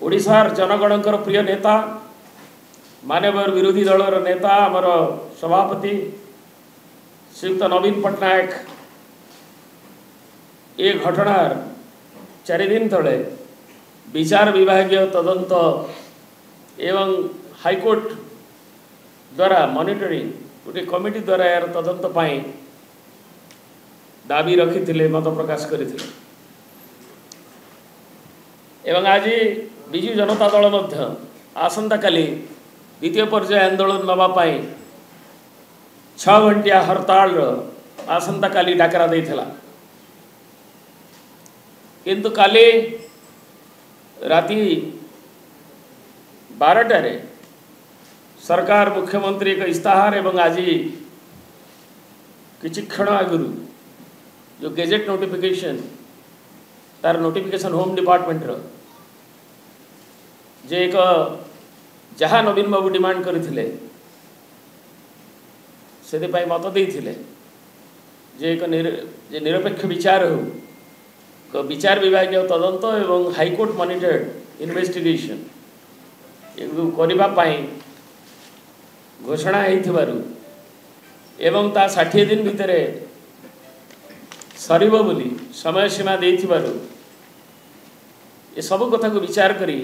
ओडिशार जनगणकर प्रिय नेता मानवर विरोधी दलर नेता आमर सभापति श्रीयुक्त नवीन पट्टनायक ए घटनार 4 दिन तले विचार विभागीय तदंत एवं हाईकोर्ट द्वारा मॉनिटरिंग गोटे कमिटी द्वारा यार तदंत पाई दाबी रखी मत प्रकाश करथिले एवं आज विजु जनता दल मध्य आसंता काली द्वितीय पर्याय आंदोलन नवापाई 6 घंटिया हड़ताल आसंता काली डाकरा देइथिला किंतु काली राति 12टारे सरकार मुख्यमंत्री एक इस्ताहार एवं आज किछि क्षण आगुरु जो गेजेट नोटिफिकेशन तार नोटिफिकेशन होम डिपार्टमेंट रो जे एक जहाँ नवीन बाबू डिमांड करथिले से मत देइथिले जे एक निरपेक्ष विचार हो विचार विभागीय तदंत एवं हाईकोर्ट मॉनिटर्ड इन्वेस्टिगेशन करबा पाई घोषणा होइथिबारु एवं ता 60 दिन भितरे सरीब बोली समय सीमा देइथिबारु ए सब कथा को विचार करी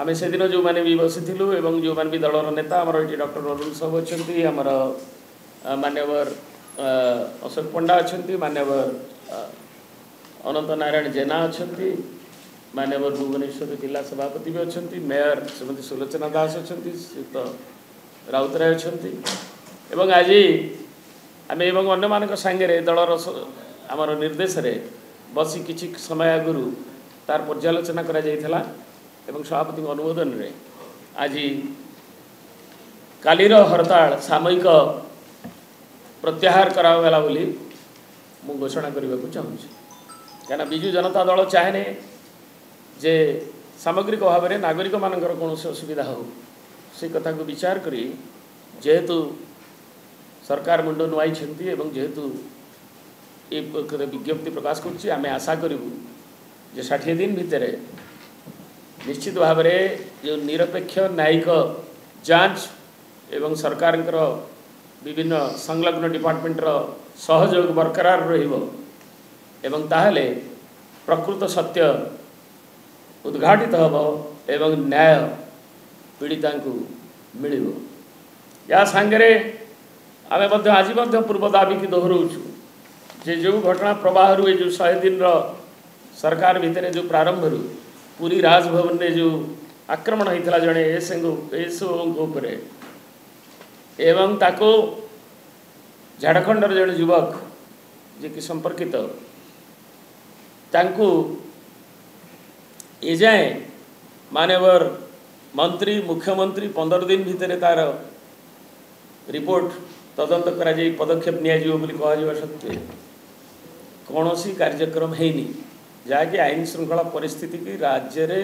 आम से दिन जो मैंने भी बसीलु एवं जो मैंने भी दलर नेता आमर ये डॉक्टर अरुण साहू अच्छा आमर मान्यवर अशोक पंडा अच्छा मान्यवर अनंत नारायण जेना अच्छा मान्यवर भुवनेश्वर जिला सभापति भी अच्छा मेयर श्रीमती सुलोचना दास अच्छा श्रीयुक्त राउतराय अच्छा आज आम एवं अन्य मान सांगे दलर आमर निर्देश बसी किसी समय आगु तार पर्यालोचना करा जायथिला एवं सभापति अनुमोदन रे आज कालीर हड़ताल सामयिक प्रत्याहार करागला बोली मु घोषणा करने को चाहूँगी क्या विजु जनता दल चाहे जे सामग्रिक भाव में नागरिक मानकर कौन असुविधा हो से कथा को विचार करी जेहेतु सरकार मुंड नुआई जेहेतु ये विज्ञप्ति प्रकाश करुच्ची आम आशा करूँ जे 60 दिन भितर निश्चित भाव में जो निरपेक्ष न्यायिक जांच एवं सरकार विभिन्न संलग्न डिपार्टमेंट सहयोग बरकरार रहिबो एवं ताहले प्रकृत सत्य उद्घाटित हब एवं न्याय पीड़िता को मिलिबो या सांगरे आमे मध्य आज मध्य पूर्व दाबी की दोहराऊँ जे जो घटना प्रवाह रू जो 100 दिन सरकार भितर जो प्रारंभ रू पूरी राजभवन में जो आक्रमण होता जड़े एसओ एवं ताको झारखंडर जड़े युवक जे कि संपर्कित तांकु एजाए मानवर मंत्री मुख्यमंत्री 15 दिन भितर तार रिपोर्ट तदंत करा जाई पदक्षेप निया जिवो बोली कहवा सत्वे कौन कार्यक्रम हैनी जहाँकि आईन श्रृंखला परिस्थिति की राज्य रे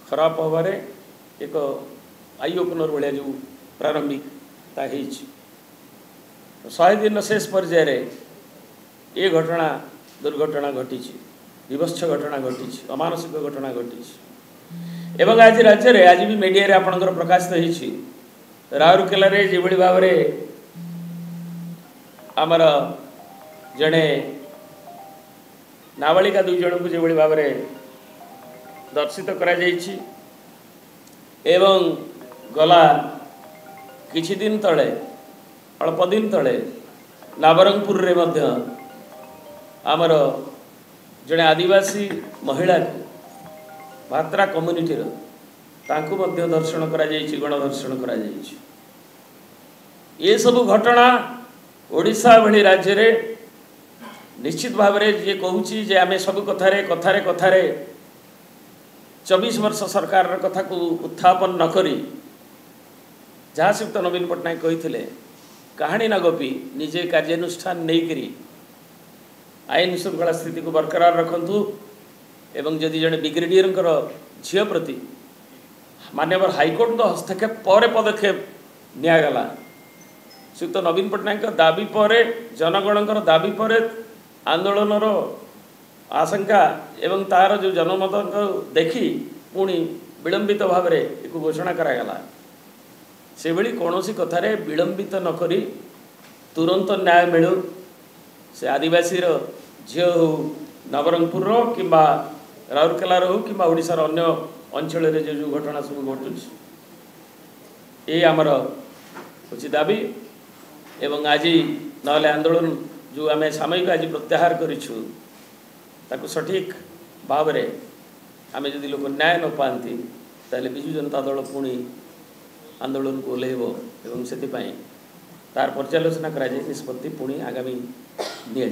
खराब हबार एक आई ओपनर भाया जो प्रारंभिकता 100 दिन शेष पर्यायर ये घटना दुर्घटना घटी विभत्स घटना घटी अमानसिक घटना घटी एवं आज राज्य रे आज भी मीडिया रे आपणकर प्रकाशित होइछि राउरकेला रे जे बड़ी भाव रे आमर जड़े नाबालिका 2 जन को जो भाव में दर्शित करा जाइछि एवं गला किछि दिन तले अल्प दिन तले नवरंगपुर रे मध्य आमर जड़े आदिवासी महिला भात्रा कम्युनिटी तांकु मध्य दर्शन करा जाइछि गणदर्शन करा जाइछि ये सब घटना ओडिशा भली राज्य रे निश्चित भाव में जे कहूँ जे आम सब कथारे कथारे कथारे 24 वर्ष सरकार कथा को उत्थापन न करी जहाँ श्रीयुक्त नवीन पट्टनायक कही कहानी न गपी निजे कार्यानुष्ठान नहीं करी आईन श्रृंखला स्थिति को बरकरार रखु एवं जदि जड़े ब्रिगेडियर झील प्रति मान्यवर हाईकोर्ट हस्तक्षेप पर पदक्षेप निगला श्रीयुक्त नवीन पट्टनायक दाबी पर जनगणकर दाबी पर आंदोलन आशंका एवं तार जो जनमत देखी पुणी विलंबित भाव में एक घोषणा करागला से भली कौन कथार विलंबित नकरी तुरंत न्याय मिलू से आदिवासी झी हो नवरंगपुर कि राउरकेलार हो कि ओडिशार अन्य अंचल जो घटना सब घटू ये आमर हूँ दाबी एवं आज नहले आंदोलन जो आम सामयिक आज प्रत्याहार करूँ ताकू सठिक भाव में आम जदि लोक न्याय न पाती ताले विजु जनता दल पुणी आंदोलन को ओह्लैब एवं से तार पर्यालोचना करा निष्पत्ति पुणी आगामी निया